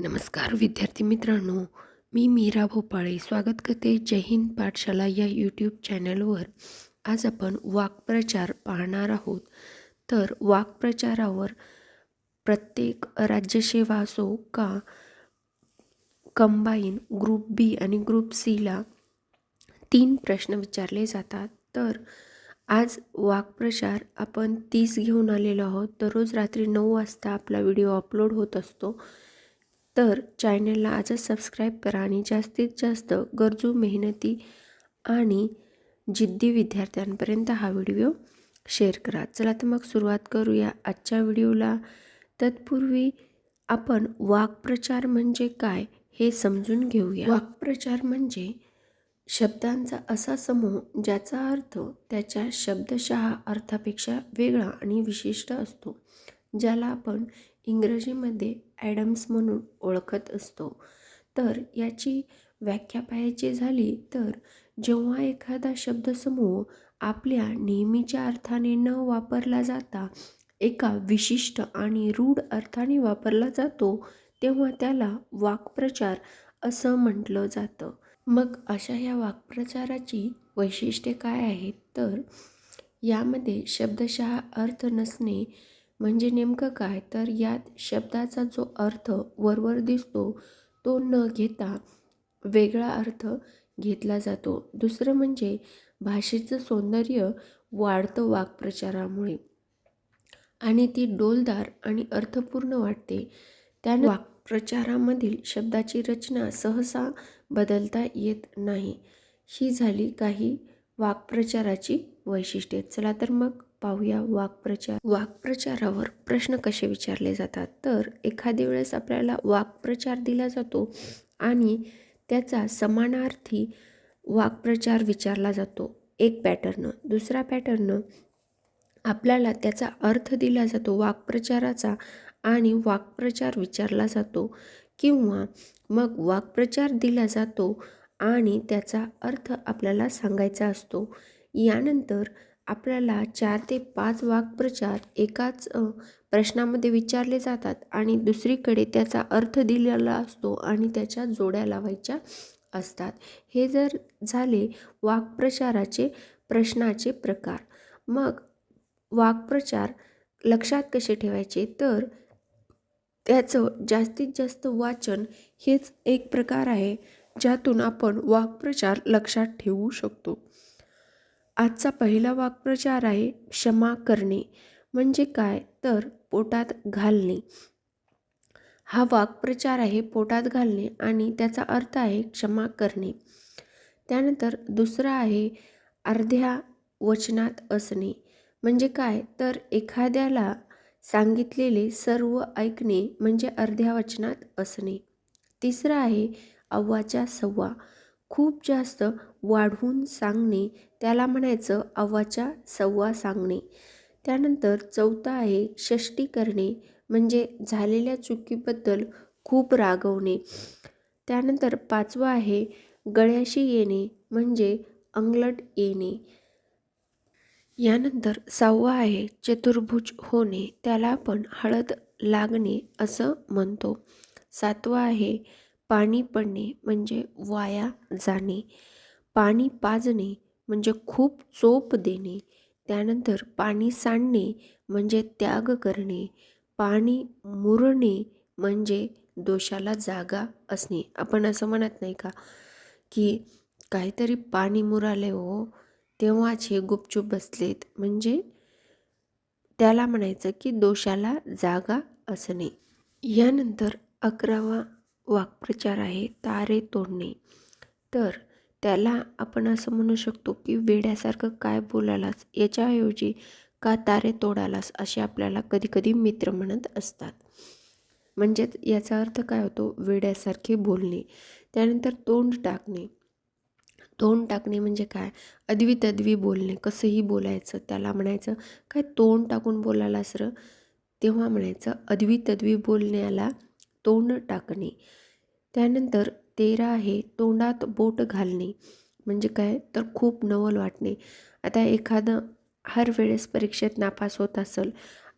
नमस्कार विद्यार्थी मित्रांनो, मी मीरा भोपाळे स्वागत करते जय हिंद पाठशाला या यूट्यूब चॅनलवर. आज आपण वाक्प्रचार पाहणार आहोत. तर वाक्प्रचारावर प्रत्येक राज्यसेवा असो का कंबाईन ग्रुप बी आणि ग्रुप सीला 3 प्रश्न विचारले जातात. तर आज वाक्प्रचार आपण 30 घेऊन आलेलो आहोत. दररोज रात्री 9 वाजता आपला व्हिडिओ अपलोड होत असतो. तर चॅनलला आजच सबस्क्राईब करा आणि जास्तीत जास्त गरजू, मेहनती आणि जिद्दी विद्यार्थ्यांपर्यंत हा व्हिडिओ शेअर करा. चला तर मग सुरुवात करूया आजच्या व्हिडिओला. तत्पूर्वी आपण वाक्प्रचार म्हणजे काय हे समजून घेऊया. वाक्प्रचार म्हणजे शब्दांचा असा समूह ज्याचा अर्थ त्याच्या शब्दशः अर्थापेक्षा वेगळा आणि विशिष्ट असतो, ज्याला आपण इंग्रजीमध्ये ॲडम्स म्हणून ओळखत असतो. तर याची व्याख्या पाहायची झाली तर जेव्हा एखादा शब्दसमूह आपल्या नेहमीच्या अर्थाने न वापरला जाता एका विशिष्ट आणि रूढ अर्थाने वापरला जातो, तेव्हा त्याला वाक्प्रचार असं म्हटलं जातं. मग अशा या वाक्प्रचाराची वैशिष्ट्ये काय आहेत? तर यामध्ये शब्दशः अर्थ नसणे म्हणजे नेमकं काय? तर यात शब्दाचा जो अर्थ वरवर दिसतो तो न घेता वेगळा अर्थ घेतला जातो. दुसरं म्हणजे भाषेचं सौंदर्य वाढतं वाक्प्रचारामुळे आणि ती डौलदार आणि अर्थपूर्ण वाटते. त्यानं वाक्प्रचारामधील शब्दाची रचना सहसा बदलता येत नाही. ही झाली काही वाक्प्रचाराची वैशिष्ट्ये. चला तर मग पाहूया वाक्प्रचार. वाक्प्रचारावर प्रश्न कसे विचारले जातात? तर एखाद्या वेळेस आपल्याला वाक्प्रचार दिला जातो आणि त्याचा समानार्थी वाक्प्रचार विचारला जातो एक पॅटर्न. दुसरा पॅटर्न आपल्याला त्याचा अर्थ दिला जातो वाक्प्रचाराचा आणि वाक्प्रचार विचारला जातो, किंवा मग वाक्प्रचार दिला जातो आणि त्याचा अर्थ आपल्याला सांगायचा असतो. यानंतर आपल्याला 4 ते 5 वाक्प्रचार एकाच प्रश्नामध्ये विचारले जातात आणि दुसरीकडे त्याचा अर्थ दिलेला असतो आणि त्याच्या जोड्या लावायच्या असतात. हे जर झाले वाक्प्रचाराचे प्रश्नाचे प्रकार. मग वाक्प्रचार लक्षात कसे ठेवायचे? तर त्याचं जास्तीत जास्त वाचन हेच एक प्रकार आहे ज्यातून आपण वाक्प्रचार लक्षात ठेवू शकतो. आजचा पहिला वाक्प्रचार आहे क्षमा करणे. म्हणजे काय? तर पोटात घालणे. हा वाक्प्रचार आहे पोटात घालणे आणि त्याचा अर्थ आहे क्षमा करणे. त्यानंतर दुसरा आहे अर्ध्या वचनात असणे. म्हणजे काय? तर एखाद्याला सांगितलेले सर्व ऐकणे म्हणजे अर्ध्या वचनात असणे. तिसरं आहे अव्वाच्या सव्वा. खूप जास्त वाढवून सांगणे त्याला म्हणायचं अव्वाच्या सव्वा सांगणे. त्यानंतर चौथा आहे षष्टी करणे. म्हणजे झालेल्या चुकीबद्दल खूप रागवणे. त्यानंतर पाचवा आहे गळ्याशी येणे. म्हणजे अंगलट येणे. यानंतर 6वा आहे चतुर्भुज होणे. त्याला आपण हळद लागणे असं म्हणतो. 7वा आहे पाणी पडणे. म्हणजे वाया जाणे. पाणी पाजणे म्हणजे खूप चोप देणे. त्यानंतर पाणी सांडणे म्हणजे त्याग करणे. पाणी मुरणे म्हणजे दोषाला जागा असणे. आपण असं म्हणत नाही का की काहीतरी पाणी मुराले हो, तेव्हाच हे गुपचूप बसलेत. म्हणजे त्याला म्हणायचं की दोषाला जागा असणे. यानंतर 11वा वाक्प्रचार आहे तारे तोडणे. तर त्याला आपण असं म्हणू शकतो की वेड्यासारखं काय बोलालास, याच्याऐवजी का तारे तोडालास, असे आपल्याला कधीकधी मित्र म्हणत असतात. म्हणजेच याचा अर्थ काय होतो? वेड्यासारखे बोलणे. त्यानंतर तोंड टाकणे. तोंड टाकणे म्हणजे काय? अद्वी तद्वी बोलणे. कसंही बोलायचं, त्याला म्हणायचं काय तोंड टाकून बोलायलास र, तेव्हा म्हणायचं अद्वी तद्वी बोलण्याला तोंड टाकणे. त्यानंतर 13 आहे तोंडात बोट घालणे. म्हणजे काय? तर खूप नवल वाटणे. आता एखादं हर वेळेस परीक्षेत नापास होत असेल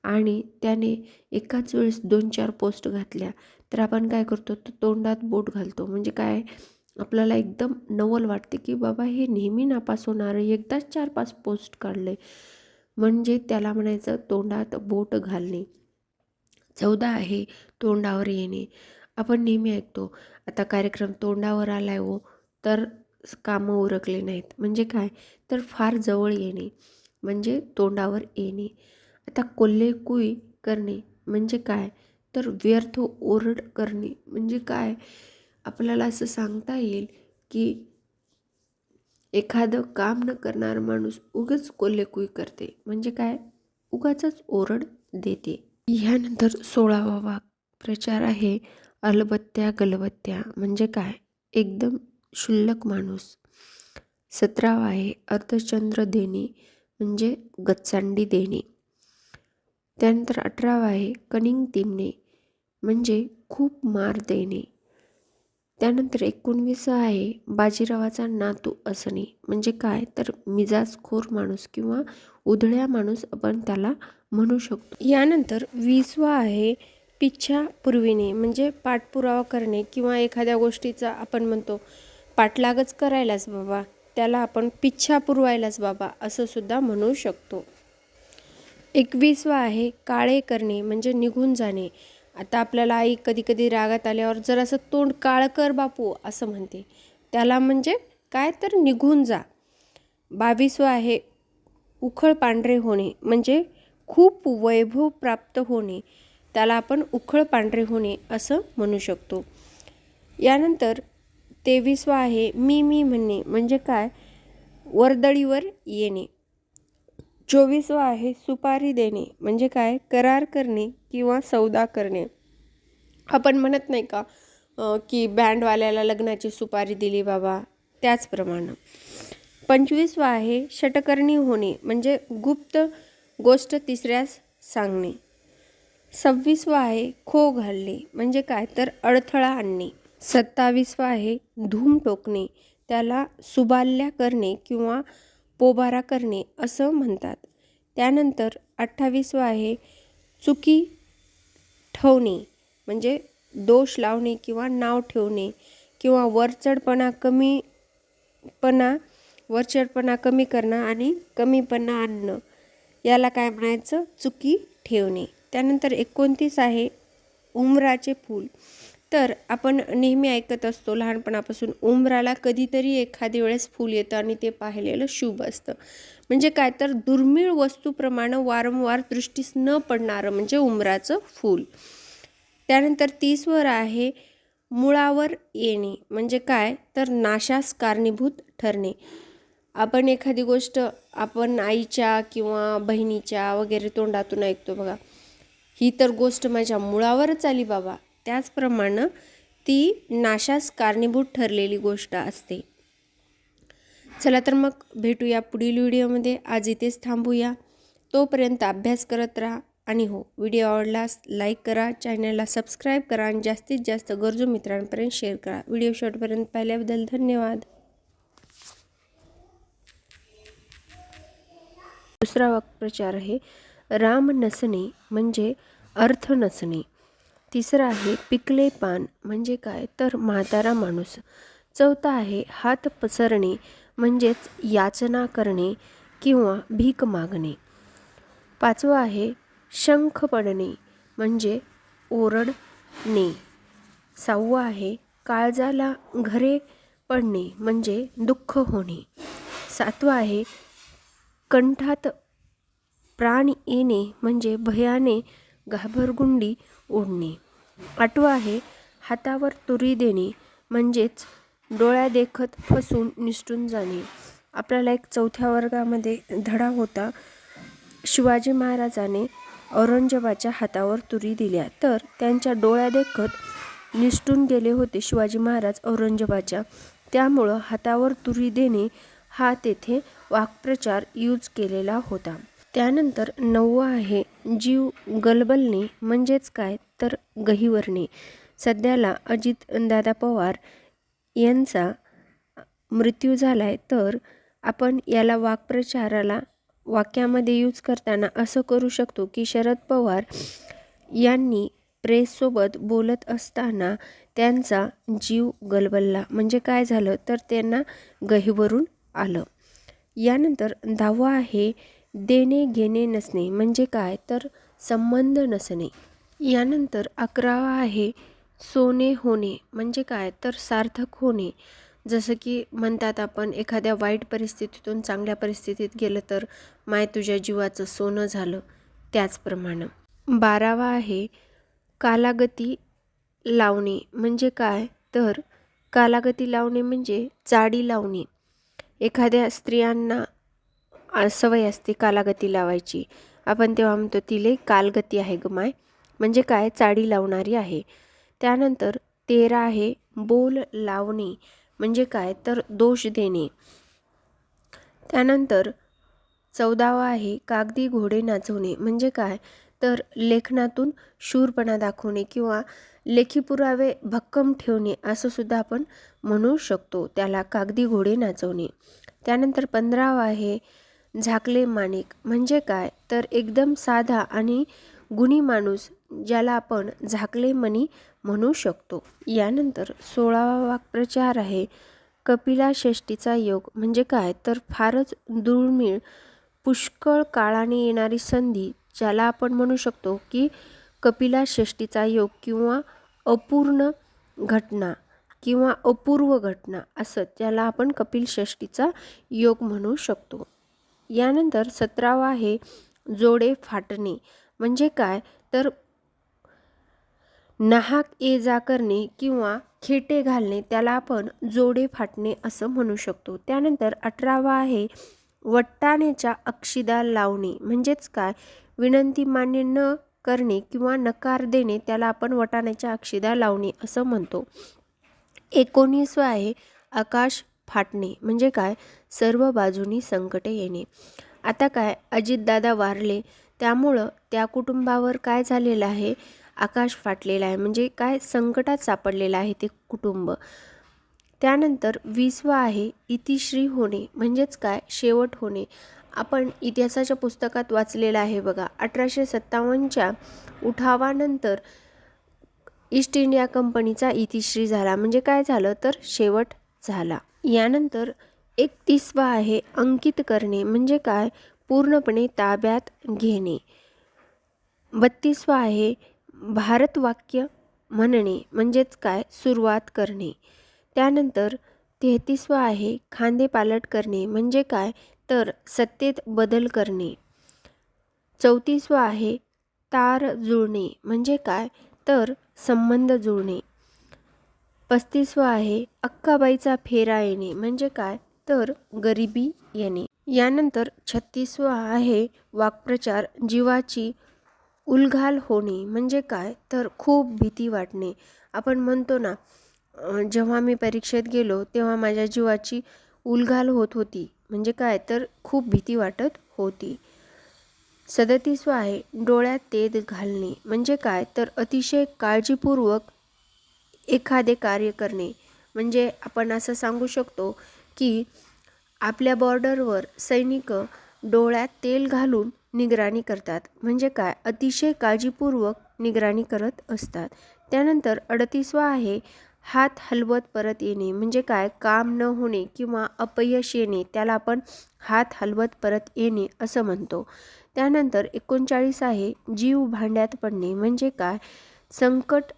आणि त्याने एकाच वेळेस 2-4 पोस्ट घातल्या तर आपण काय करतो, तर तोंडात बोट घालतो. म्हणजे काय, आपल्याला एकदम नवल वाटते की बाबा हे नेहमी नापास होणार, एकदाच 4-5 पोस्ट काढले. म्हणजे त्याला म्हणायचं तोंडात बोट घालणे. 14 आहे तोंडावर येणे. आपण नेहमी ऐकतो, आता कार्यक्रम तोंडावर आलाय हो, तर कामं उरकले नाहीत. म्हणजे काय, तर फार जवळ येणे म्हणजे तोंडावर येणे. आता कोल्हेकुई करणे म्हणजे काय, तर व्यर्थ ओरड करणे. म्हणजे काय, आपल्याला असं सांगता येईल की एखादं काम न करणारा माणूस उगाच कोल्हेकुई करते. म्हणजे काय, उगाचच ओरड देते. ह्यानंतर 16वा वाक्प्रचार आहे अलबत्त्या गलबत्त्या. म्हणजे काय, एकदम क्षुल्लक माणूस. 17वा आहे अर्धचंद्र देणे म्हणजे गच्चांडी देणे. त्यानंतर 18वा आहे कनिंग तिमणे म्हणजे खूप मार देणे. त्यानंतर 19 आहे बाजीरावाचा नातू असणे. म्हणजे काय, तर मिजाजखोर माणूस किंवा उधळ्या माणूस आपण त्याला म्हणू शकतो. यानंतर 20वा आहे पिच्छा पुरविणे म्हणजे पाठपुरावा करणे किंवा एखाद्या गोष्टीचा आपण म्हणतो पाठलागच करायलाच बाबा, त्याला आपण पिच्छा पुरवायलाच बाबा असं सुद्धा म्हणू शकतो. 21वा आहे काळे करणे म्हणजे निघून जाणे. आता आपल्याला आई कधी कधी रागात आल्यावर जरासं तोंड काळं कर बापू असं म्हणते, त्याला म्हणजे काय, तर निघून जा. 22वा आहे उखळ पांढरे होणे म्हणजे खूप वैभव प्राप्त होणे, त्याला आपण उखळ पांढरे होणे असं म्हणू शकतो. यानंतर 23वा आहे मी म्हणणे म्हणजे काय, वर्दळीवर येणे. 24वा आहे सुपारी देणे म्हणजे काय, करार करणे किंवा सौदा करणे. आपण म्हणत नाही का की बँडवाल्याला लग्नाची सुपारी दिली बाबा, त्याचप्रमाणे. 25वा आहे षटकर्णी होणे म्हणजे गुप्त गोष्ट तिसऱ्यास सांगणे. 26वा आहे खो घालणे म्हणजे काय, तर अडथळा आणणे. 27वा आहे धूम टोकणे, त्याला सुबाल्या करणे किंवा पोबारा करणे असं म्हणतात. त्यानंतर 28वा आहे चुकी ठेवणे म्हणजे दोष लावणे किंवा नाव ठेवणे किंवा वरचढपणा कमी करणं आणि कमीपणा आणणं, याला काय म्हणायचं, चुकी ठेवणे. त्यानंतर 29 आहे उंबराचे फूल. तर आपण नेहमी ऐकत असतो लहानपणापासून उंबराला कधीतरी एखादी वेळेस फूल येतं आणि ते पाहिलेलं शुभ असतं. म्हणजे काय, तर दुर्मिळ वस्तूप्रमाणे वारंवार दृष्टीस न पडणारं म्हणजे उंबराचं फूल. त्यानंतर 30वर आहे मुळावर येणे म्हणजे काय, तर नाशास कारणीभूत ठरणे. आपण एखादी गोष्ट आपण आईच्या किंवा बहिणीच्या वगैरे तोंडातून ऐकतो बघा, ही तर गोष्ट माझ्या मुळावरच आली बाबा, त्याचप्रमाणे ती नाशास कारणीभूत ठरलेली गोष्ट असते. चला तर मग भेटूया पुढील व्हिडिओमध्ये. आज इथेच थांबूया. तोपर्यंत अभ्यास करत राहा आणि हो, व्हिडिओ आवडल्यास लाईक करा, चॅनलला सबस्क्राईब करा आणि जास्तीत जास्त गरजू मित्रांपर्यंत शेअर करा. व्हिडिओ शेवटपर्यंत पाहिल्याबद्दल धन्यवाद. दुसरा वाक्प्रचार आहे राम नसणे म्हणजे अर्थ नसणे. तिसरा आहे पिकले पान म्हणजे काय, तर म्हातारा माणूस. चौथा आहे हात पसरणे म्हणजेच याचना करणे किंवा भीक मागणे. 5वा आहे शंख पडणे म्हणजे ओरडणे. 6वा आहे काळजाला घरे पडणे म्हणजे दुःख होणे. 7वा आहे कंठात प्राण येणे म्हणजे भयाने घाबरगुंडी ओढणे. 8वा आहे हातावर तुरी देणे म्हणजेच डोळ्यादेखत फसून निसटून जाणे. आपल्याला एक 4थ्या वर्गामध्ये धडा होता, शिवाजी महाराजाने औरंगजेबाच्या हातावर तुरी दिल्या तर त्यांच्या डोळ्यादेखत निसटून गेले होते शिवाजी महाराज औरंगजेबाच्या. त्यामुळं हातावर तुरी देणे हा तेथे वाक्प्रचार यूज केलेला होता. त्यानंतर 9वा आहे जीव गलबलणे म्हणजेच काय, तर गहिवरणे. सध्याला अजितदादा पवार यांचा मृत्यू झालाय तर आपण याला वाक्प्रचाराला वाक्यामध्ये यूज करताना असं करू शकतो की शरद पवार यांनी प्रेससोबत बोलत असताना त्यांचा जीव गलबलला. म्हणजे काय झालं तर त्यांना गहिवरून आलं. यानंतर 10वा आहे देणे घेणे नसणे. म्हणजे काय तर संबंध नसणे. यानंतर 11वा आहे सोने होणे. म्हणजे काय तर सार्थक होणे. जसं की म्हणतात आपण एखाद्या वाईट परिस्थितीतून चांगल्या परिस्थितीत गेलं तर माय तुझ्या जीवाचं सोनं झालं, त्याचप्रमाणे. 12वा आहे कालागती लावणे. म्हणजे काय तर कालागती लावणे म्हणजे चाडी लावणे. एखाद्या स्त्रियांना सवय असते कालागती लावायची. आपण तेव्हा म्हणतो तिले कालगती आहे ग माय. म्हणजे काय चाडी लावणारी आहे. त्यानंतर 13 आहे बोल लावणे. म्हणजे काय तर दोष देणे. त्यानंतर 14वा आहे कागदी घोडे नाचवणे. म्हणजे काय तर लेखनातून शूरपणा दाखवणे किंवा लेखी पुरावे भक्कम ठेवणे असं सुद्धा आपण म्हणू शकतो त्याला कागदी घोडे नाचवणे. त्यानंतर 15वा आहे झाकले माणिक. म्हणजे काय तर एकदम साधा आणि गुणी माणूस ज्याला आपण झाकले मणी म्हणू शकतो. यानंतर 16वा वाक्प्रचार आहे कपिला षष्टीचा योग. म्हणजे काय तर फारच दुर्मिळ पुष्कळ काळाने येणारी संधी ज्याला आपण म्हणू शकतो की कपिला षष्टीचा योग किंवा अपूर्ण घटना किंवा अपूर्व घटना असं त्याला आपण कपिल षष्टीचा योग म्हणू शकतो. यानंतर 17वा आहे जोडे फाटणे. म्हणजे काय तर नाहक ये जा करणे किंवा खेटे घालणे त्याला आपण जोडे फाटणे असं म्हणू शकतो. त्यानंतर 18वा आहे वट्टाण्याच्या अक्षिदा लावणे. म्हणजेच काय विनंती मान्य न करणे किंवा नकार देणे त्याला आपण वटाण्याच्या अक्षिदा लावणे असं म्हणतो. 19वा आहे आकाश फाटणे. म्हणजे काय सर्व बाजूनी संकटे येणे. आता काय अजितदादा वारले त्यामुळं त्या कुटुंबावर काय झालेलं आहे आकाश फाटलेला आहे. म्हणजे काय संकटात सापडलेलं आहे ते कुटुंब. त्यानंतर 20वा आहे इतिश्री होणे. म्हणजेच काय शेवट होणे. आपण इतिहासाच्या पुस्तकात वाचलेलं आहे बघा 1857च्या उठावानंतर ईस्ट इंडिया कंपनीचा इतिश्री झाला. म्हणजे काय झालं तर शेवट झाला. यानंतर 31वा आहे अंकित करणे. म्हणजे काय पूर्णपणे ताब्यात घेणे. 32वा आहे भारतवाक्य म्हणणे. म्हणजेच काय सुरुवात करणे. त्यानंतर 33वा आहे खांदेपालट करणे. म्हणजे काय तर सत्तेत बदल करणे. 34वा आहे तार जुळणे. म्हणजे काय तर संबंध जुळणे. 35वा आहे अक्काबाईचा फेरा येणे. म्हणजे काय तर गरिबी येणे. यानंतर 36वा आहे वाक्प्रचार जीवाची उलघाल होणे. म्हणजे काय तर खूप भीती वाटणे. आपण म्हणतो ना जेव्हा मी परीक्षेत गेलो तेव्हा माझ्या जीवाची उलघाल होत होती. म्हणजे काय तर खूप भीती वाटत होती. 37वा आहे डोळ्यात तेल घालणे. म्हणजे काय तर अतिशय काळजीपूर्वक एखादे कार्य करणे. म्हणजे आपण असं सांगू शकतो की आपल्या बॉर्डरवर सैनिक डोळ्यात तेल घालून निगराणी करतात. म्हणजे काय अतिशय काळजीपूर्वक निगराणी करत असतात. त्यानंतर 38वा आहे हात हलवत परत येणे. म्हणजे काय काम न होणे किंवा अपयश येणे त्याला आपण हात हलवत परत येणे असं म्हणतो. त्यानंतर 39 आहे जीव भांड्यात पडणे. म्हणजे काय संकट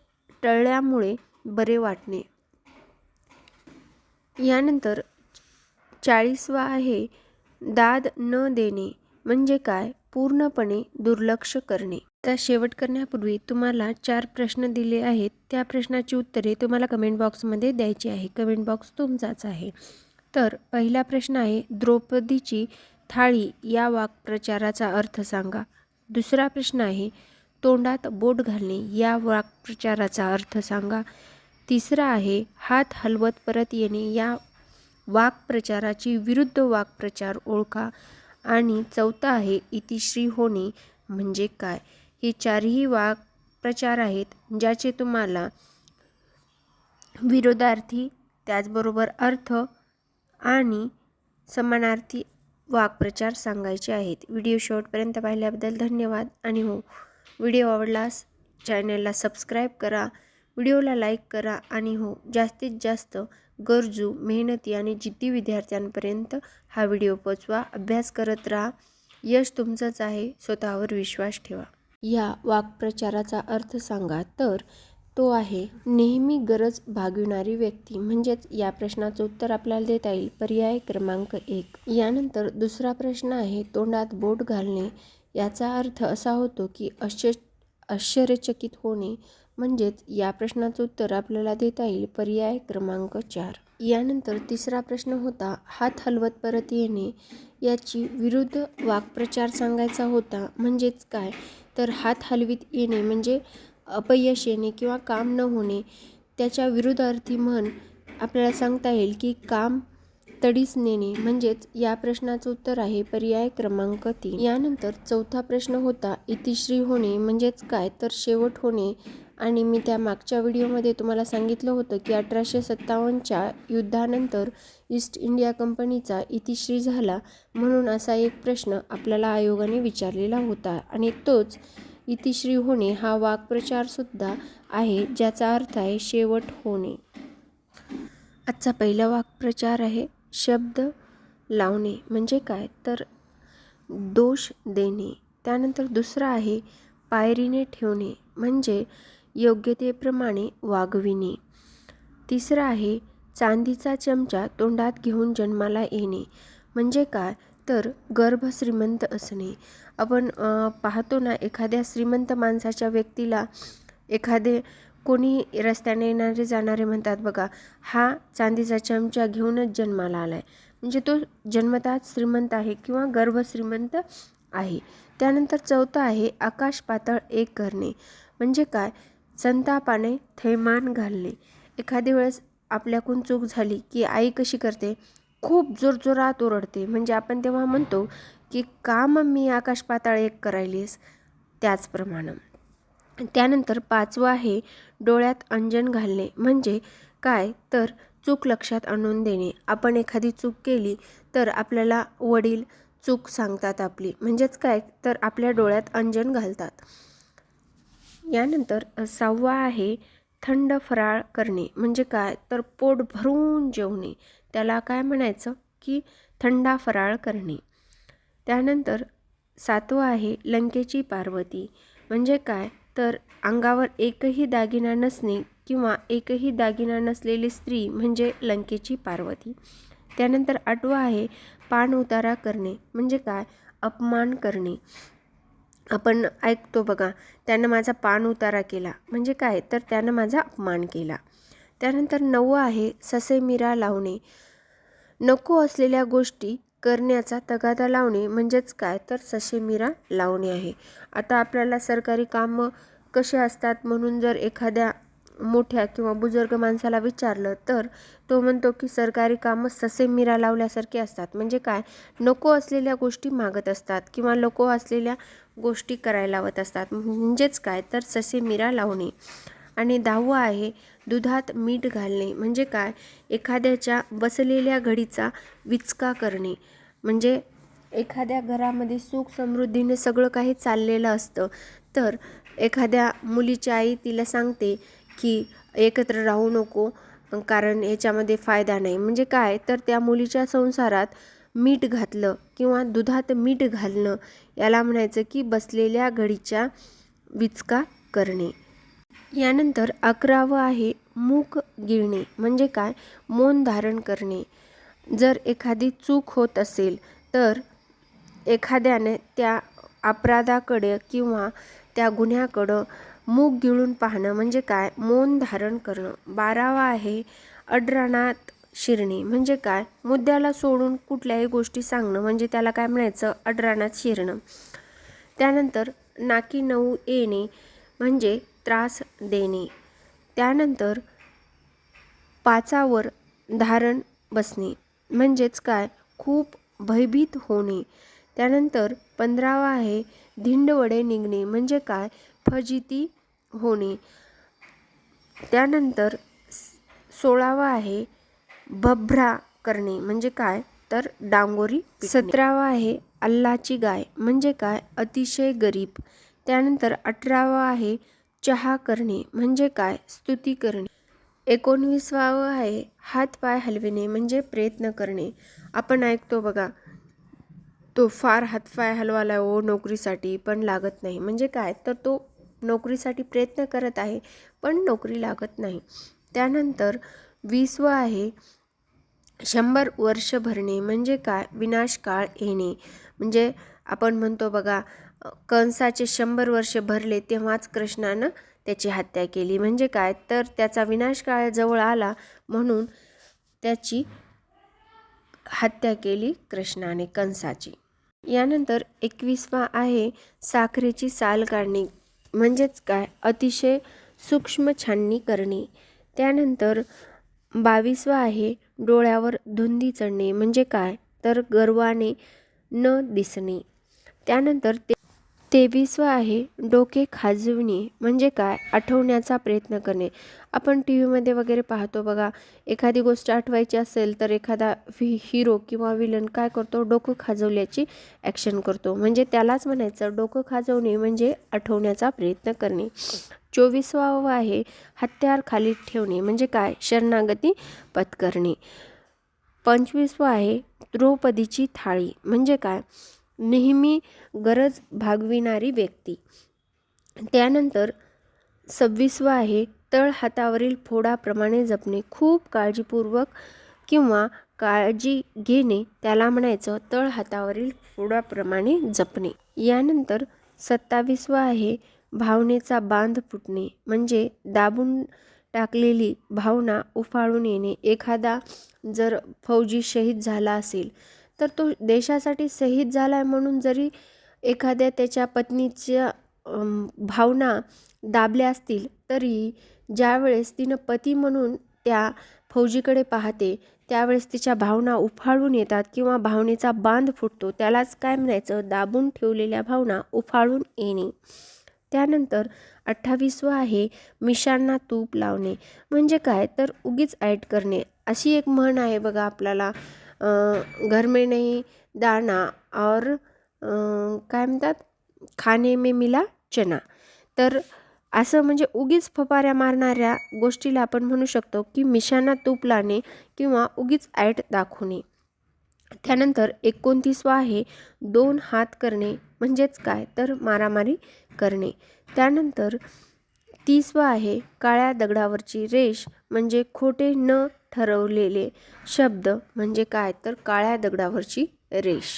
टळल्यामुळे बरे वाटणे. यानंतर 40वा आहे दाद न देणे. म्हणजे काय पूर्णपणे दुर्लक्ष करणे. आता शेवट करण्यापूर्वी तुम्हाला 4 प्रश्न दिले आहेत. त्या प्रश्नाची उत्तरे तुम्हाला कमेंट बॉक्समध्ये द्यायची आहे. कमेंट बॉक्स तुमचाच आहे. तर पहिला प्रश्न आहे द्रौपदीची थाळी या वाक्प्रचाराचा अर्थ सांगा. दुसरा प्रश्न आहे तोंडात बोट घालणे या वाक्प्रचाराचा अर्थ सांगा. तिसरा आहे हात हलवत परत येणे या वाक्प्रचाराची विरुद्ध वाक्प्रचार ओळखा. आणि चौथा आहे इतिश्री होणे म्हणजे काय. हे चारही वाक्प्रचार आहेत ज्याचे तुम्हाला विरोधार्थी त्याचबरोबर अर्थ आणि समानार्थी वाक्प्रचार सांगायचे आहेत. व्हिडिओ शेवटपर्यंत पाहिल्याबद्दल धन्यवाद. आणि हो, व्हिडिओ आवडल्यास चॅनलला सबस्क्राईब करा, व्हिडिओला लाईक करा आणि हो, जास्तीत जास्त गरजू, मेहनती आणि जिद्दी विद्यार्थ्यांपर्यंत हा व्हिडिओ पोचवा. अभ्यास करत राहा. यश तुमचंच आहे. स्वतःवर विश्वास ठेवा. या वाक्प्रचाराचा अर्थ सांगा. तर तो आहे नेहमी गरज भागविणारी व्यक्ती. म्हणजेच या प्रश्नाचं उत्तर आपल्याला देता येईल पर्याय क्रमांक 1. यानंतर दुसरा प्रश्न आहे तोंडात बोट घालणे. याचा अर्थ असा होतो की आश्चर्यचकित होणे. म्हणजेच या प्रश्नाचं उत्तर आपल्याला देता येईल पर्याय क्रमांक 4. यानंतर तिसरा प्रश्न होता हात हलवत परत येणे. याची विरुद्ध वाक्प्रचार सांगायचा होता. म्हणजेच काय, तर हात हलवीत येणे म्हणजे अपयश येणे किंवा काम न होणे. त्याच्या विरुद्धार्थी म्हण आपल्याला सांगता येईल की काम तडीस नेणे. म्हणजेच या प्रश्नाचं उत्तर आहे पर्याय क्रमांक 3. यानंतर चौथा प्रश्न होता इतिश्री होणे. म्हणजेच काय, तर शेवट होणे. आणि मी त्या मागच्या व्हिडिओमध्ये तुम्हाला सांगितलं होतं की 1857च्या युद्धानंतर ईस्ट इंडिया कंपनीचा इतिश्री झाला. म्हणून असा एक प्रश्न आपल्याला आयोगाने विचारलेला होता आणि तोच इतिश्री होणे हा वाक्प्रचारसुद्धा आहे, ज्याचा अर्थ आहे शेवट होणे. आजचा पहिला वाक्प्रचार आहे शब्द लावणे. म्हणजे काय, तर दोष देणे. त्यानंतर दुसरा आहे पायरीने ठेवणे. म्हणजे योग्यतेप्रमाणे वागविणे. तिसरा आहे चांदीचा चमचा तोंडात घेऊन जन्माला येणे. म्हणजे काय, तर गर्भ श्रीमंत असणे. आपण पाहतो ना, एखाद्या श्रीमंत माणसाच्या व्यक्तीला एखादे कोणी रस्त्याने येणारे जाणारे म्हणतात बघा, हा चांदीचा चमचा घेऊनच जन्माला आलाय. म्हणजे तो जन्मतःच श्रीमंत आहे किंवा गर्भ श्रीमंत आहे. त्यानंतर चौथा आहे आकाश पातळ एक करणे. म्हणजे काय, संतापाने थैमान घालणे. एखादी वेळेस आपल्याकडून चूक झाली की आई कशी करते, खूप जोरजोरात ओरडते. म्हणजे आपण तेव्हा म्हणतो की का मम्मी आकाश पाताळ एक करायलीस, त्याचप्रमाणे. त्यानंतर पाचवं आहे डोळ्यात अंजन घालणे. म्हणजे काय, तर चूक लक्षात आणून देणे. आपण एखादी चूक केली तर आपल्याला वडील चूक सांगतात आपली. म्हणजेच काय, तर आपल्या डोळ्यात अंजन घालतात. यानंतर सहावा आहे थंड फराळ करणे. म्हणजे काय, तर पोट भरून जेवणे. त्याला काय म्हणायचं की थंडा फराळ करणे. त्यानंतर सातवं आहे लंकेची पार्वती. म्हणजे काय, तर अंगावर एकही दागिना नसणे किंवा एकही दागिना नसलेली स्त्री म्हणजे लंकेची पार्वती. त्यानंतर आठवं आहे पान उतारा करणे. म्हणजे काय, अपमान करणे. आपण ऐकतो बघा, त्यानं माझा पान उतारा केला. म्हणजे काय, तर त्यानं माझा अपमान केला. त्यानंतर नववं आहे ससेमिरा लावणे. नको असलेल्या गोष्टी करण्याचा तगादा लावणे. म्हणजेच काय, तर ससेमिरा लावणे आहे. आता आपल्याला सरकारी कामं कसे असतात म्हणून जर एखाद्या मोठ्या किंवा बुजुर्ग माणसाला विचारलं तर तो म्हणतो की सरकारी कामं ससेमिरा लावल्यासारखे असतात. म्हणजे काय, नको असलेल्या गोष्टी मागत असतात किंवा नको असलेल्या गोष्टी करायला लावत असतात. म्हणजेच काय, तर ससेमिरा लावणे. आणि 10वं आहे दुधात मीठ घालणे. म्हणजे काय, एखाद्याच्या बसलेल्या घडीचा विचका करणे. म्हणजे एखाद्या घरामध्ये सुख समृद्धीने सगळं काही चाललेलं असतं, तर एखाद्या मुलीची आई तिला सांगते की एकत्र राहू नको कारण याच्यामध्ये फायदा नाही. म्हणजे काय, तर त्या मुलीच्या संसारात मीठ घातलं किंवा दुधात मीठ घालणं, याला म्हणायचं की बसलेल्या घडीचा विचका करणे. यानंतर 11वं आहे मूक गिळणे. म्हणजे काय, मौन धारण करणे. जर एखादी चूक होत असेल तर एखाद्याने त्या अपराधाकडे किंवा त्या गुन्ह्याकडं मूग गिळून पाहणं. म्हणजे काय, मौन धारण करणं. 12वं आहे अडरानात शिरणे. म्हणजे काय, मुद्द्याला सोडून कुठल्याही गोष्टी सांगणं. म्हणजे त्याला काय म्हणायचं, अडरानात शिरणं. त्यानंतर नाकी नऊ येणे. म्हणजे त्रास देणे. त्यानंतर पाचावर धारण बसणे. म्हणजेच काय, खूप भयभीत होणे. त्यानंतर 15वं आहे धिंडवडे निघणे. म्हणजे काय, फजिती होणे. त्यानंतर 16वं आहे भभ्रा करणे. म्हणजे काय, तर तर डांगोरी पिटणे. 17वा आहे अल्लाची गाय म्हणजे काय, अतिशय गरीब. त्यानंतर 18वा आहे चहा करणे म्हणजे काय, स्तुती करणे. 19वावं आहे हात पाय हलविणे म्हणजे प्रयत्न करणे. आपण ऐकतो बघा, तो फार हातपाय हलवाला हो नोकरीसाठी पण लागत नाही, म्हणजे काय तर तो नोकरीसाठी प्रयत्न करत आहे पण नोकरी लागत नाही. त्यानंतर 20वं आहे 100 वर्ष भरणे म्हणजे काय, विनाशकाळ येणे. म्हणजे आपण म्हणतो बघा, कंसाचे 100 वर्ष भरले तेव्हाच कृष्णानं त्याची हत्या केली, म्हणजे काय तर त्याचा विनाशकाळ जवळ आला म्हणून त्याची हत्या केली कृष्णाने कंसाची. यानंतर 21वा आहे साखरेची साल काढणे म्हणजेच काय, अतिशय सूक्ष्म छाननी करणे. त्यानंतर 22वा आहे डोळ्यावर धुंदी चढणे म्हणजे काय तर गर्वाने न दिसणे. त्यानंतर 23वा आहे डोके खाजविणे म्हणजे काय, आठवण्याचा प्रयत्न करणे. आपण टी व्हीमध्ये वगैरे पाहतो बघा, एखादी गोष्ट आठवायची असेल तर एखादा हिरो किंवा विलन काय करतो, डोकं खाजवल्याची ॲक्शन करतो, म्हणजे त्यालाच म्हणायचं डोकं खाजवणे म्हणजे आठवण्याचा प्रयत्न करणे. 24वावं आहे हत्यार खाली ठेवणे म्हणजे काय, शरणागती पत्करणे. 25वं आहे द्रौपदीची थाळी म्हणजे काय, नेहमी गरज भागविणारी व्यक्ती. त्यानंतर 26वं आहे तळ हातावरील फोडाप्रमाणे जपणे, खूप काळजीपूर्वक किंवा काळजी घेणे त्याला म्हणायचं तळ हातावरील फोडाप्रमाणे जपणे. यानंतर 27वं आहे भावनेचा बांध फुटणे म्हणजे दाबून टाकलेली भावना उफाळून येणे. एखादा जर फौजी शहीद झाला असेल तर तो देशासाठी शहीद झाला आहे म्हणून जरी एखाद्या त्याच्या पत्नीच्या भावना दाबल्या असतील तरी ज्यावेळेस तिनं पती म्हणून त्या फौजीकडे पाहते त्यावेळेस तिच्या भावना उफाळून येतात किंवा भावनेचा बांध फुटतो, त्यालाच काय म्हणायचं, दाबून ठेवलेल्या भावना उफाळून येणे. त्यानंतर 28वं आहे मिशांना तूप लावणे म्हणजे काय तर उगीच ऐट करणे. अशी एक म्हण आहे बघा आपल्याला, घर में नहीं दाना और काय म्हणतात, खाने में मिला चना. तर असं म्हणजे उगीच फपाऱ्या मारणाऱ्या गोष्टीला आपण म्हणू शकतो की मिशांना तूप लावणे किंवा उगीच ऐट दाखवणे. त्यानंतर 29वं आहे 2 हात करणे म्हणजेच काय तर मारामारी करणे. त्यानंतर 30वं आहे काळ्या दगडावरची रेष म्हणजे खोटे न ठरवलेले शब्द म्हणजे काय तर काळ्या दगडावरची रेष.